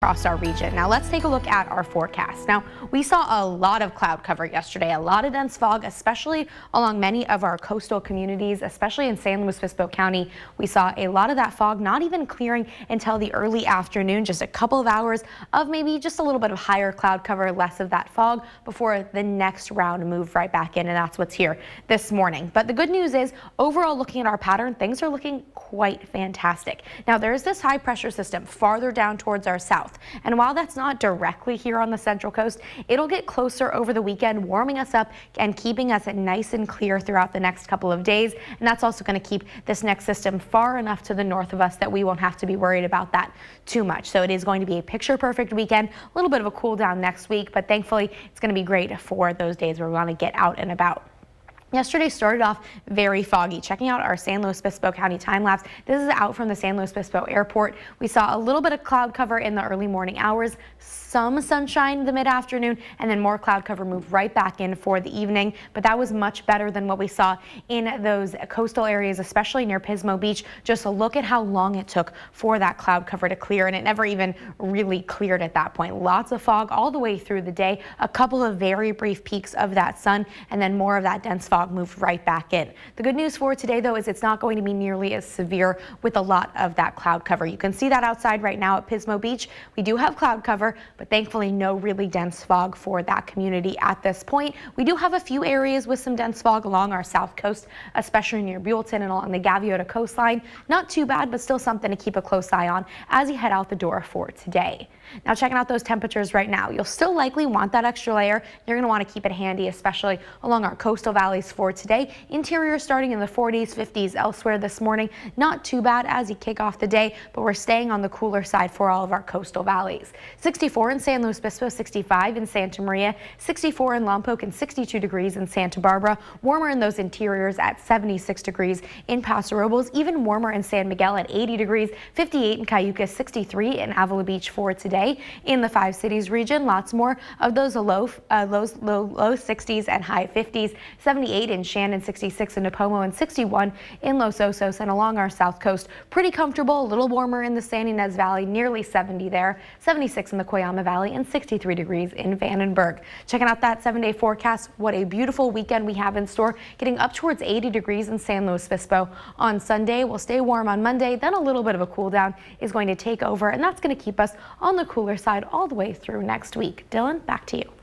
across our region. Now let's take a look at our forecast. Now we saw a lot of cloud cover yesterday, a lot of dense fog, especially along many of our coastal communities, especially in San Luis Obispo County. We saw a lot of that fog not even clearing until the early afternoon, just a couple of hours of maybe just a little bit of higher cloud cover, less of that fog before the next round moved right back in, and that's what's here this morning. But the good news is overall, looking at our pattern, things are looking quite fantastic. Now there's this high pressure system farther down towards our south. And while that's not directly here on the Central Coast, it'll get closer over the weekend, warming us up and keeping us nice and clear throughout the next couple of days. And that's also going to keep this next system far enough to the north of us that we won't have to be worried about that too much. So it is going to be a picture perfect weekend, a little bit of a cool down next week, but thankfully it's going to be great for those days where we want to get out and about. Yesterday started off very foggy. Checking out our San Luis Obispo County time lapse. This is out from the San Luis Obispo Airport. We saw a little bit of cloud cover in the early morning hours, some sunshine in the mid-afternoon, and then more cloud cover moved right back in for the evening. But that was much better than what we saw in those coastal areas, especially near Pismo Beach. Just a look at how long it took for that cloud cover to clear, and it never even really cleared at that point. Lots of fog all the way through the day, a couple of very brief peaks of that sun, and then more of that dense fog moved right back in. The good news for today, though, is it's not going to be nearly as severe with a lot of that cloud cover. You can see that outside right now at Pismo Beach. We do have cloud cover, but thankfully no really dense fog for that community at this point. We do have a few areas with some dense fog along our south coast, especially near Buellton and along the Gaviota coastline. Not too bad, but still something to keep a close eye on as you head out the door for today. Now checking out those temperatures right now, you'll still likely want that extra layer. You're going to want to keep it handy, especially along our coastal valleys for today. Interior starting in the 40s, 50s elsewhere this morning. Not too bad as you kick off the day, but we're staying on the cooler side for all of our coastal valleys. 64 in San Luis Obispo, 65 in Santa Maria, 64 in Lompoc, and 62 degrees in Santa Barbara. Warmer in those interiors at 76 degrees in Paso Robles, even warmer in San Miguel at 80 degrees, 58 in Cayucas, 63 in Avila Beach for today. In the Five Cities region, lots more of those low 60s and high 50s, 78 in Shannon, 66 in Nipomo, and 61 in Los Osos. And along our south coast, pretty comfortable, a little warmer in the San Ynez Valley, nearly 70 there, 76 in the Coyama Valley, and 63 degrees in Vandenberg. Checking out that 7-day forecast, what a beautiful weekend we have in store, getting up towards 80 degrees in San Luis Obispo on Sunday. We'll stay warm on Monday, then a little bit of a cool down is going to take over, and that's going to keep us on the cooler side all the way through next week. Dylan, back to you.